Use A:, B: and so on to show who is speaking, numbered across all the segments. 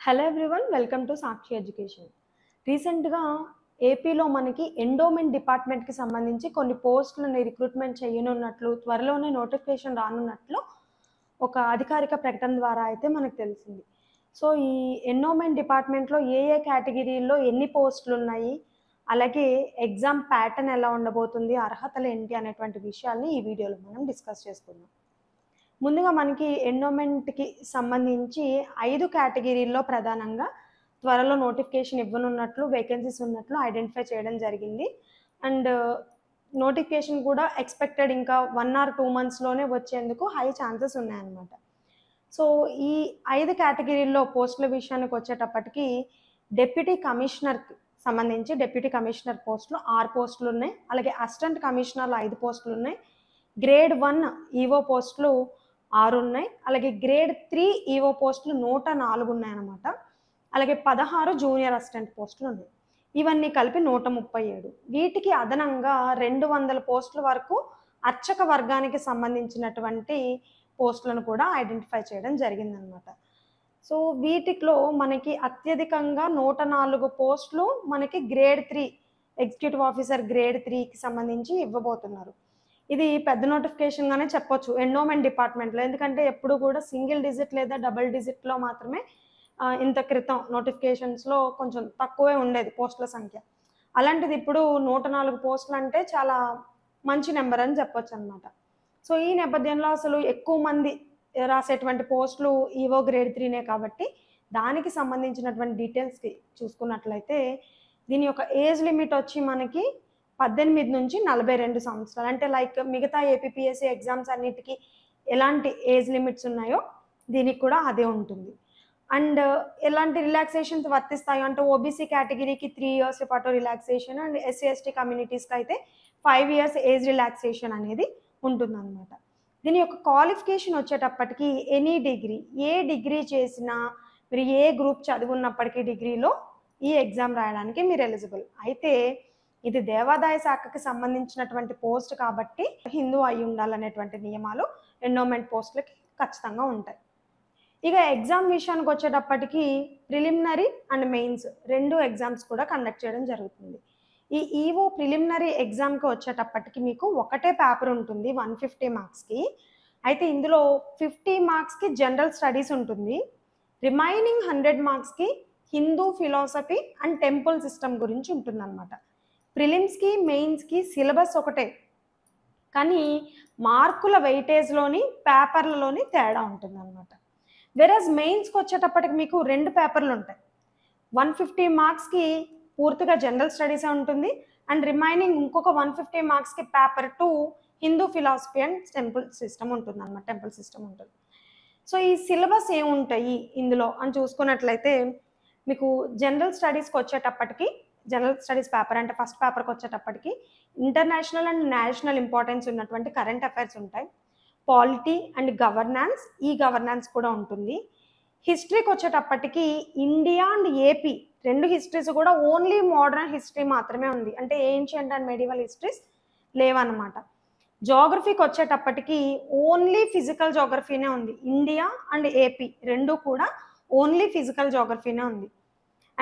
A: Hello everyone, welcome to Sakshi education. రీసెంట్గా ఏపీలో మనకి ఎండోమెంట్ డిపార్ట్మెంట్కి సంబంధించి కొన్ని పోస్టులని రిక్రూట్మెంట్ చేయనున్నట్లు, త్వరలోనే నోటిఫికేషన్ రానున్నట్లు ఒక అధికారిక ప్రకటన ద్వారా అయితే మనకు తెలిసింది. సో ఈ ఎండోమెంట్ డిపార్ట్మెంట్లో ఏ కేటగిరీల్లో ఎన్ని పోస్టులు ఉన్నాయి, అలాగే ఎగ్జామ్ ప్యాటర్న్ ఎలా ఉండబోతుంది, అర్హతలు ఏంటి అనేటువంటి విషయాల్ని ఈ వీడియోలో మనం డిస్కస్ చేసుకుందాం. ముందుగా మనకి ఎండోమెంట్కి సంబంధించి 5 కేటగిరీల్లో ప్రధానంగా త్వరలో నోటిఫికేషన్ ఇవ్వనున్నట్లు, వేకెన్సీస్ ఉన్నట్లు ఐడెంటిఫై చేయడం జరిగింది. అండ్ నోటిఫికేషన్ కూడా ఎక్స్పెక్టెడ్ ఇంకా 1 or 2 monthsలోనే వచ్చేందుకు హై ఛాన్సెస్ ఉన్నాయన్నమాట. సో ఈ 5 కేటగిరీల్లో పోస్టుల విషయానికి వచ్చేటప్పటికి డిప్యూటీ కమిషనర్కి సంబంధించి డిప్యూటీ కమిషనర్ పోస్టులు 6 పోస్టులు ఉన్నాయి. అలాగే అసిస్టెంట్ కమిషనర్లు 5 పోస్టులు ఉన్నాయి. గ్రేడ్ 1 ఈవో పోస్టులు 6 ఉన్నాయి. అలాగే గ్రేడ్ 3 ఈవో పోస్టులు 104 ఉన్నాయన్నమాట. అలాగే 16 జూనియర్ అసిస్టెంట్ పోస్టులు ఉన్నాయి. ఇవన్నీ కలిపి 137. వీటికి అదనంగా 200 పోస్టుల వరకు అర్చక వర్గానికి సంబంధించినటువంటి పోస్టులను కూడా ఐడెంటిఫై చేయడం జరిగిందనమాట. సో వీటిలో మనకి అత్యధికంగా 104 పోస్టులు మనకి గ్రేడ్ 3 ఎగ్జిక్యూటివ్ ఆఫీసర్ గ్రేడ్ 3కి సంబంధించి ఇవ్వబోతున్నారు. ఇది పెద్ద నోటిఫికేషన్గానే చెప్పొచ్చు ఎండోమెంట్ డిపార్ట్మెంట్లో, ఎందుకంటే ఎప్పుడు కూడా సింగిల్ డిజిట్ లేదా డబుల్ డిజిట్లో మాత్రమే ఇంత క్రితం నోటిఫికేషన్స్లో కొంచెం తక్కువే ఉండేది పోస్టుల సంఖ్య. అలాంటిది ఇప్పుడు 104 పోస్టులు అంటే చాలా మంచి నెంబర్ అని చెప్పొచ్చు అనమాట. సో ఈ నేపథ్యంలో అసలు ఎక్కువ మంది రాసేటువంటి పోస్టులు ఈవో గ్రేడ్ 3నే కాబట్టి దానికి సంబంధించినటువంటి డీటెయిల్స్కి చూసుకున్నట్లయితే దీని యొక్క ఏజ్ లిమిట్ వచ్చి మనకి 18 నుంచి 42 సంవత్సరాలు. అంటే లైక్ మిగతా ఏపీపీఎస్సీ ఎగ్జామ్స్ అన్నిటికీ ఎలాంటి ఏజ్ లిమిట్స్ ఉన్నాయో దీనికి కూడా అదే ఉంటుంది. అండ్ ఎలాంటి రిలాక్సేషన్స్ వర్తిస్తాయో అంటే ఓబీసీ కేటగిరీకి 3 years పాటు రిలాక్సేషన్, అండ్ ఎస్సీ ఎస్టీ కమ్యూనిటీస్కి అయితే 5 years ఏజ్ రిలాక్సేషన్ అనేది ఉంటుందన్నమాట. దీని యొక్క క్వాలిఫికేషన్ వచ్చేటప్పటికి ఎనీ డిగ్రీ, ఏ డిగ్రీ చేసినా మీరు ఏ గ్రూప్ చదువున్నప్పటికీ డిగ్రీలో ఈ ఎగ్జామ్ రాయడానికి మీరు ఎలిజిబుల్. అయితే ఇది దేవాదాయ శాఖకి సంబంధించినటువంటి పోస్ట్ కాబట్టి హిందూ అయి ఉండాలనేటువంటి నియమాలు ఎండోమెంట్ పోస్టులకి ఖచ్చితంగా ఉంటాయి. ఇక ఎగ్జామ్ విషయానికి వచ్చేటప్పటికి ప్రిలిమినరీ అండ్ మెయిన్స్ 2 ఎగ్జామ్స్ కూడా కండక్ట్ చేయడం జరుగుతుంది. ఈ ఈవో ప్రిలిమినరీ ఎగ్జామ్కి వచ్చేటప్పటికి మీకు ఒకటే పేపర్ ఉంటుంది 150 మార్క్స్కి. అయితే ఇందులో 50 మార్క్స్కి జనరల్ స్టడీస్ ఉంటుంది, రిమైనింగ్ 100 మార్క్స్కి Hindu philosophy and temple system గురించి ఉంటుందన్నమాట. ప్రిలిమ్స్కి మెయిన్స్కి సిలబస్ ఒకటే, కానీ మార్కుల వెయిటేజ్లోని పేపర్లలోని తేడా ఉంటుందన్నమాట. వెరస్ మెయిన్స్కి వచ్చేటప్పటికి మీకు 2 పేపర్లు ఉంటాయి. 150 మార్క్స్కి పూర్తిగా జనరల్ స్టడీసే ఉంటుంది, అండ్ రిమైనింగ్ ఇంకొక 150 మార్క్స్కి paper 2 Hindu philosophy and temple system ఉంటుంది అన్నమాట. టెంపుల్ సిస్టమ్ ఉంటుంది. సో ఈ సిలబస్ ఏముంటాయి ఇందులో అని చూసుకున్నట్లయితే మీకు జనరల్ స్టడీస్కి వచ్చేటప్పటికి జనరల్ స్టడీస్ పేపర్ అంటే ఫస్ట్ పేపర్కి వచ్చేటప్పటికి ఇంటర్నేషనల్ అండ్ నేషనల్ ఇంపార్టెన్స్ ఉన్నటువంటి కరెంట్ అఫైర్స్ ఉంటాయి. పాలిటీ అండ్ గవర్నాన్స్, ఈ గవర్నాన్స్ కూడా ఉంటుంది. హిస్టరీకి వచ్చేటప్పటికి ఇండియా అండ్ ఏపీ 2 హిస్టరీస్ కూడా ఓన్లీ మోడర్న్ హిస్టరీ మాత్రమే ఉంది, అంటే ఏన్షియంట్ అండ్ మెడివల్ హిస్టరీస్ లేవన్నమాట. జోగ్రఫీకి వచ్చేటప్పటికి ఓన్లీ ఫిజికల్ జోగ్రఫీనే ఉంది. ఇండియా అండ్ ఏపీ 2 కూడా ఓన్లీ ఫిజికల్ జోగ్రఫీనే ఉంది.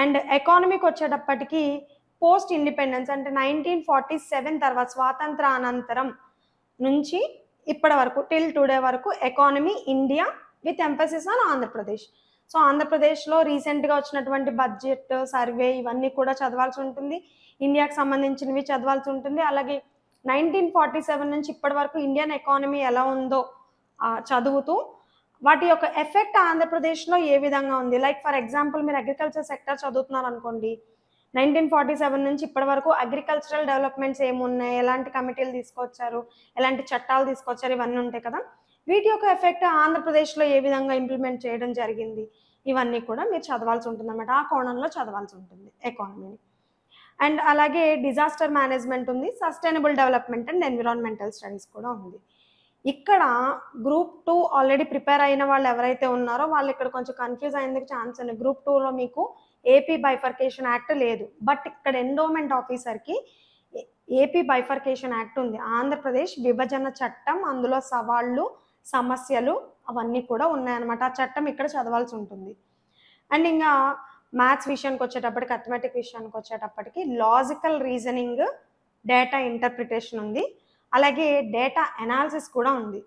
A: అండ్ ఎకానమీకి వచ్చేటప్పటికి పోస్ట్ ఇండిపెండెన్స్ అంటే 1947 తర్వాత స్వాతంత్ర అనంతరం నుంచి ఇప్పటి వరకు టిల్ టుడే వరకు economy India with emphasis on Andhra Pradesh. So ఆంధ్రప్రదేశ్లో రీసెంట్గా వచ్చినటువంటి బడ్జెట్ సర్వే ఇవన్నీ కూడా చదవాల్సి ఉంటుంది, ఇండియాకి సంబంధించినవి చదవాల్సి ఉంటుంది. అలాగే 1947 నుంచి ఇప్పటి వరకు ఇండియన్ ఎకానమీ ఎలా ఉందో చదువుతూ వాటి యొక్క ఎఫెక్ట్ ఆంధ్రప్రదేశ్లో ఏ విధంగా ఉంది. లైక్ ఫర్ ఎగ్జాంపుల్ మీరు అగ్రికల్చర్ సెక్టర్ చదువుతున్నారు అనుకోండి, 1947 నుంచి ఇప్పటి వరకు అగ్రికల్చరల్ డెవలప్మెంట్స్ ఏమున్నాయి, ఎలాంటి కమిటీలు తీసుకొచ్చారు, ఎలాంటి చట్టాలు తీసుకొచ్చారు, ఇవన్నీ ఉంటాయి కదా. వీటి యొక్క ఎఫెక్ట్ ఆంధ్రప్రదేశ్లో ఏ విధంగా ఇంప్లిమెంట్ చేయడం జరిగింది, ఇవన్నీ కూడా మీరు చదవాల్సి ఉంటుంది అన్నమాట. ఆ కోణంలో చదవాల్సి ఉంటుంది ఎకానమీని. అండ్ అలాగే డిజాస్టర్ మేనేజ్మెంట్ ఉంది, sustainable development and environmental studies కూడా ఉంది. ఇక్కడ గ్రూప్ 2 ఆల్రెడీ ప్రిపేర్ అయిన వాళ్ళు ఎవరైతే ఉన్నారో వాళ్ళు ఇక్కడ కొంచెం కన్ఫ్యూజ్ అయ్యేందుకు ఛాన్స్ ఉంది. గ్రూప్ 2లో మీకు ఏపీ బైఫర్కేషన్ యాక్ట్ లేదు, బట్ ఇక్కడ ఎండోమెంట్ ఆఫీసర్కి ఏపీ బైఫర్కేషన్ యాక్ట్ ఉంది. ఆంధ్రప్రదేశ్ విభజన చట్టం, అందులో సవాళ్ళు సమస్యలు అవన్నీ కూడా ఉన్నాయన్నమాట. ఆ చట్టం ఇక్కడ చదవాల్సి ఉంటుంది. అండ్ ఇంకా మ్యాథ్స్ విషయానికి వచ్చేటప్పటికి, అథమెటిక్ విషయానికి వచ్చేటప్పటికి లాజికల్ రీజనింగ్, డేటా ఇంటర్ప్రిటేషన్ ఉంది, అలాగే డేటా అనాలిసిస్ కూడా ఉంది.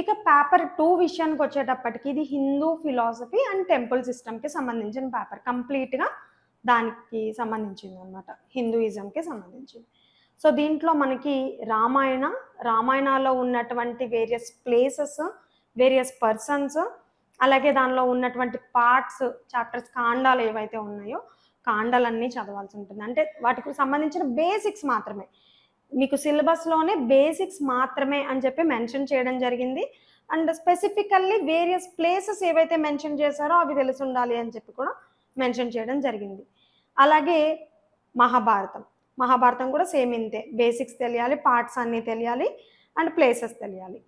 A: ఇక పేపర్ 2 విషయానికి వచ్చేటప్పటికి ఇది హిందూ ఫిలాసఫీ అండ్ టెంపుల్ సిస్టమ్కి సంబంధించిన పేపర్, కంప్లీట్గా దానికి సంబంధించింది అనమాట, హిందూయిజంకి సంబంధించింది. సో దీంట్లో మనకి రామాయణాలో ఉన్నటువంటి వేరియస్ ప్లేసెస్, వేరియస్ పర్సన్స్, అలాగే దానిలో ఉన్నటువంటి పార్ట్స్, చాప్టర్స్, కాండాలు ఏవైతే ఉన్నాయో కాండాలన్నీ చదవాల్సి ఉంటుంది. అంటే వాటికి సంబంధించిన బేసిక్స్ మాత్రమే, మీకు సిలబస్లోనే బేసిక్స్ మాత్రమే అని చెప్పి మెన్షన్ చేయడం జరిగింది. అండ్ స్పెసిఫికల్లీ వేరియస్ ప్లేసెస్ ఏవైతే మెన్షన్ చేశారో అవి తెలిసి ఉండాలి అని చెప్పి కూడా మెన్షన్ చేయడం జరిగింది. అలాగే మహాభారతం కూడా సేమ్ ఇంతే, బేసిక్స్ తెలియాలి, పార్ట్స్ అన్నీ తెలియాలి, అండ్ ప్లేసెస్ తెలియాలి.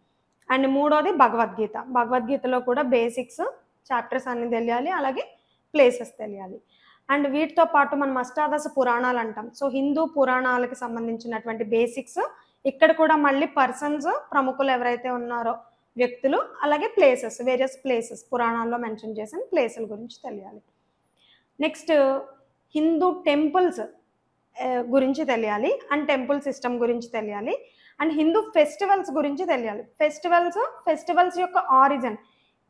A: అండ్ మూడోది భగవద్గీతలో కూడా బేసిక్స్, చాప్టర్స్ అన్నీ తెలియాలి, అలాగే ప్లేసెస్ తెలియాలి. అండ్ వీటితో పాటు మనం అష్టాదశ పురాణాలు అంటాం. సో హిందూ పురాణాలకు సంబంధించినటువంటి బేసిక్స్, ఇక్కడ కూడా మళ్ళీ పర్సన్స్, ప్రముఖులు ఎవరైతే ఉన్నారో వ్యక్తులు, అలాగే ప్లేసెస్, వేరియస్ ప్లేసెస్, పురాణాల్లో మెన్షన్ చేసిన ప్లేసుల గురించి తెలియాలి. నెక్స్ట్ హిందూ టెంపుల్స్ గురించి తెలియాలి, అండ్ టెంపుల్ సిస్టమ్ గురించి తెలియాలి, అండ్ హిందూ ఫెస్టివల్స్ గురించి తెలియాలి. ఫెస్టివల్స్ యొక్క ఆరిజిన్,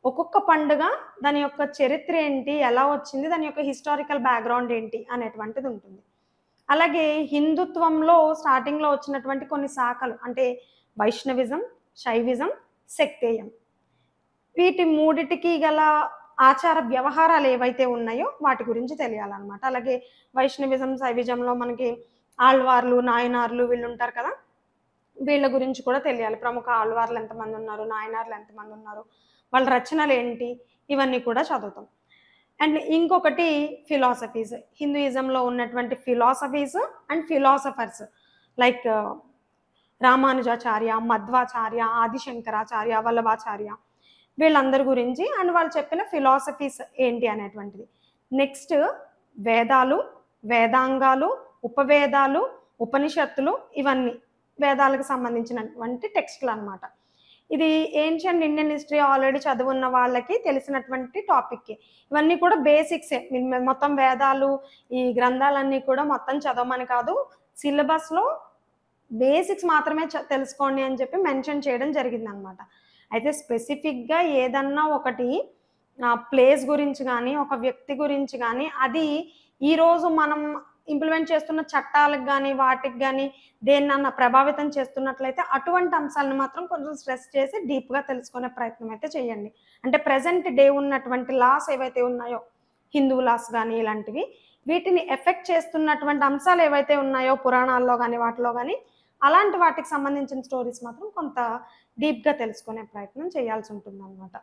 A: ఒక్కొక్క పండుగ దాని యొక్క చరిత్ర ఏంటి, ఎలా వచ్చింది, దాని యొక్క హిస్టారికల్ బ్యాక్గ్రౌండ్ ఏంటి అనేటువంటిది ఉంటుంది. అలాగే హిందుత్వంలో స్టార్టింగ్లో వచ్చినటువంటి కొన్ని శాఖలు, అంటే వైష్ణవిజం, శైవిజం, శక్తేయం, వీటి మూడిటికి గల ఆచార వ్యవహారాలు ఏవైతే ఉన్నాయో వాటి గురించి తెలియాలన్నమాట. అలాగే వైష్ణవిజం, శైవిజంలో మనకి ఆళ్వార్లు, నాయనార్లు వీళ్ళు ఉంటారు కదా, వీళ్ళ గురించి కూడా తెలియాలి. ప్రముఖ ఆళ్వార్లు ఎంతమంది ఉన్నారు, నాయనార్లు ఎంతమంది ఉన్నారు, వాళ్ళ రచనలు ఏంటి, ఇవన్నీ కూడా చదువుతాం. అండ్ ఇంకొకటి ఫిలాసఫీస్, హిందూయిజంలో ఉన్నటువంటి philosophies and philosophers like Ramanujacharya, Madhvacharya, Adi Shankaracharya, Vallabhacharya, వీళ్ళందరి గురించి అండ్ వాళ్ళు చెప్పిన ఫిలాసఫీస్ ఏంటి అనేటువంటిది. నెక్స్ట్ వేదాలు, వేదాంగాలు, ఉపవేదాలు, ఉపనిషత్తులు, ఇవన్నీ వేదాలకు సంబంధించినటువంటి టెక్స్ట్లు అనమాట. ఇది ఏన్షియంట్ ఇండియన్ హిస్టరీ ఆల్రెడీ చదువున్న వాళ్ళకి తెలిసినటువంటి టాపిక్. ఇవన్నీ కూడా బేసిక్సే, మొత్తం వేదాలు, ఈ గ్రంథాలన్నీ కూడా మొత్తం చదవమని కాదు, సిలబస్లో బేసిక్స్ మాత్రమే తెలుసుకోండి అని చెప్పి మెన్షన్ చేయడం జరిగింది అనమాట. అయితే స్పెసిఫిక్గా ఏదన్నా ఒకటి ప్లేస్ గురించి కానీ, ఒక వ్యక్తి గురించి కానీ, అది ఈరోజు మనం ఇంప్లిమెంట్ చేస్తున్న చట్టాలకు కానీ, వాటికి కానీ దేన్నన్నా ప్రభావితం చేస్తున్నట్లయితే అటువంటి అంశాలను మాత్రం కొంచెం స్ట్రెస్ చేసి డీప్గా తెలుసుకునే ప్రయత్నం అయితే చేయండి. అంటే ప్రజెంట్ డే ఉన్నటువంటి లాస్ ఏవైతే ఉన్నాయో, హిందూ లాస్ కానీ ఇలాంటివి, వీటిని ఎఫెక్ట్ చేస్తున్నటువంటి అంశాలు ఏవైతే ఉన్నాయో పురాణాల్లో కానీ వాటిలో కానీ, అలాంటి వాటికి సంబంధించిన స్టోరీస్ మాత్రం కొంత డీప్గా తెలుసుకునే ప్రయత్నం చేయాల్సి ఉంటుంది అన్నమాట.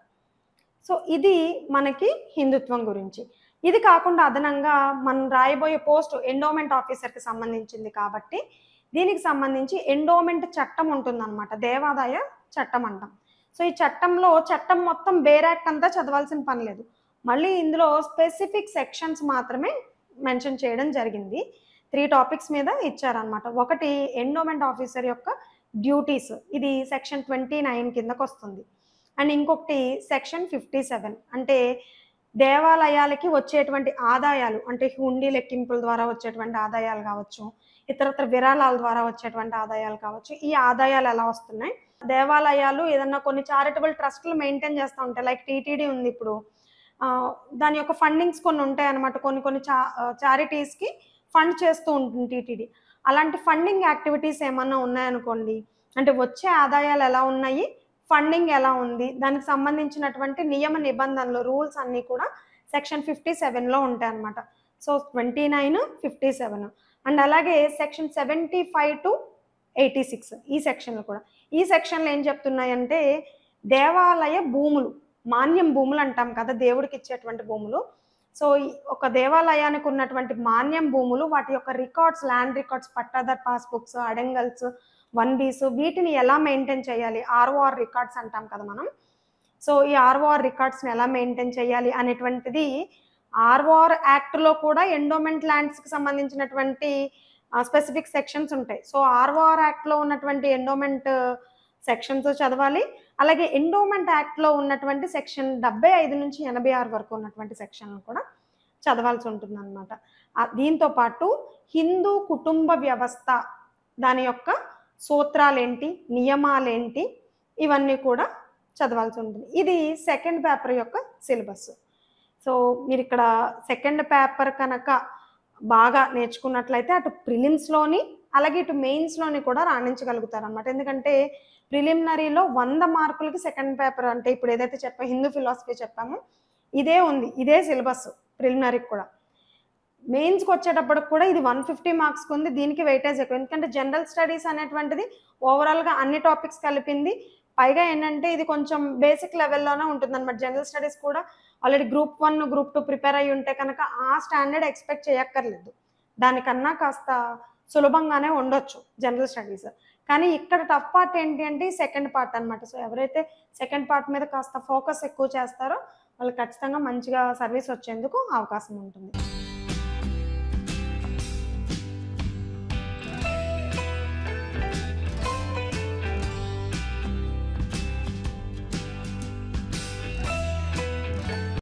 A: సో ఇది మనకి హిందుత్వం గురించి. ఇది కాకుండా అదనంగా మనం రాయబోయే పోస్ట్ ఎండోమెంట్ ఆఫీసర్కి సంబంధించింది కాబట్టి దీనికి సంబంధించి ఎండోమెంట్ చట్టం ఉంటుందన్నమాట, దేవాదాయ చట్టం అంటాం. సో ఈ చట్టం మొత్తం బేర్ యాక్ట్ అంతా చదవాల్సిన పని లేదు, మళ్ళీ ఇందులో స్పెసిఫిక్ సెక్షన్స్ మాత్రమే మెన్షన్ చేయడం జరిగింది. 3 టాపిక్స్ మీద ఇచ్చారనమాట. ఒకటి ఎండోమెంట్ ఆఫీసర్ యొక్క డ్యూటీస్, ఇది సెక్షన్ 29 కిందకు వస్తుంది. అండ్ ఇంకొకటి సెక్షన్ 57, అంటే దేవాలయాలకి వచ్చేటువంటి ఆదాయాలు, అంటే హుండీ లెక్కింపుల ద్వారా వచ్చేటువంటి ఆదాయాలు కావచ్చు, ఇతరత్ర విరాళాల ద్వారా వచ్చేటువంటి ఆదాయాలు కావచ్చు, ఈ ఆదాయాలు ఎలా వస్తున్నాయి, దేవాలయాలు ఏదన్నా కొన్ని చారిటబుల్ ట్రస్టులు మెయింటైన్ చేస్తూ ఉంటాయి, లైక్ టీటీడీ ఉంది ఇప్పుడు, దాని యొక్క ఫండింగ్స్ కొన్ని ఉంటాయి అన్నమాట, కొన్ని చారిటీస్కి ఫండ్ చేస్తూ ఉంటుంది టీటీడీ. అలాంటి ఫండింగ్ యాక్టివిటీస్ ఏమన్నా ఉన్నాయనుకోండి, అంటే వచ్చే ఆదాయాలు ఎలా ఉన్నాయి, ఫండింగ్ ఎలా ఉంది, దానికి సంబంధించినటువంటి నియమ నిబంధనలు, రూల్స్ అన్నీ కూడా సెక్షన్ 57లో ఉంటాయి అన్నమాట. సో 29, 57 అండ్ అలాగే సెక్షన్ 75 to 86 ఈ సెక్షన్లు కూడా. ఈ సెక్షన్లు ఏం చెప్తున్నాయంటే దేవాలయ భూములు, మాన్యం భూములు అంటాం కదా, దేవుడికి ఇచ్చేటువంటి భూములు. సో ఒక దేవాలయానికి ఉన్నటువంటి మాన్యం భూములు, వాటి యొక్క records, land records, pattadar passbooks, అడెంగల్స్, 1Bs, వీటిని ఎలా మెయింటైన్ చేయాలి, ఆర్ఓఆర్ రికార్డ్స్ అంటాం కదా మనం. సో ఈ ఆర్ఓఆర్ రికార్డ్స్ని ఎలా మెయింటైన్ చేయాలి అనేటువంటిది ఆర్ఓఆర్ యాక్ట్లో కూడా ఎండోమెంట్ ల్యాండ్స్కి సంబంధించినటువంటి స్పెసిఫిక్ సెక్షన్స్ ఉంటాయి. సో ఆర్ఓఆర్ యాక్ట్లో ఉన్నటువంటి ఎండోమెంట్ సెక్షన్స్ చదవాలి, అలాగే ఎండోమెంట్ యాక్ట్లో ఉన్నటువంటి సెక్షన్ 75 నుంచి 86 వరకు ఉన్నటువంటి సెక్షన్లు కూడా చదవాల్సి ఉంటుందన్నమాట. దీంతో పాటు హిందూ కుటుంబ వ్యవస్థ దాని యొక్క సూత్రాలేంటి, నియమాలేంటి ఇవన్నీ కూడా చదవాల్సి ఉంటుంది. ఇది సెకండ్ పేపర్ యొక్క సిలబస్. సో మీరు ఇక్కడ సెకండ్ పేపర్ కనుక బాగా నేర్చుకున్నట్లయితే అటు ప్రిలిమ్స్లోని అలాగే ఇటు మెయిన్స్లోని కూడా రాణించగలుగుతారు అనమాట. ఎందుకంటే ప్రిలిమినరీలో 100 మార్కులకి సెకండ్ పేపర్ అంటే ఇప్పుడు ఏదైతే హిందూ ఫిలాసఫీ చెప్పామో ఇదే ఉంది, ఇదే సిలబస్ ప్రిలిమినరీకి కూడా. మెయిన్స్కి వచ్చేటప్పటికి కూడా ఇది 150 మార్క్స్కి ఉంది, దీనికి వెయిటేజ్ ఎక్కువ. ఎందుకంటే జనరల్ స్టడీస్ అనేటువంటిది ఓవరాల్గా అన్ని టాపిక్స్ కలిపింది. పైగా ఏంటంటే ఇది కొంచెం బేసిక్ లెవెల్లోనే ఉంటుంది అనమాట. జనరల్ స్టడీస్ కూడా ఆల్రెడీ గ్రూప్ 1 గ్రూప్ 2 ప్రిపేర్ అయ్యి ఉంటే కనుక ఆ స్టాండర్డ్ ఎక్స్పెక్ట్ చేయక్కర్లేదు. దానికన్నా కాస్త సులభంగానే ఉండొచ్చు జనరల్ స్టడీస్. కానీ ఇక్కడ టఫ్ పార్ట్ ఏంటి అంటే సెకండ్ పార్ట్ అనమాట. సో ఎవరైతే సెకండ్ పార్ట్ మీద కాస్త ఫోకస్ ఎక్కువ చేస్తారో వాళ్ళు ఖచ్చితంగా మంచిగా సర్వీస్ వచ్చేందుకు అవకాశం ఉంటుంది.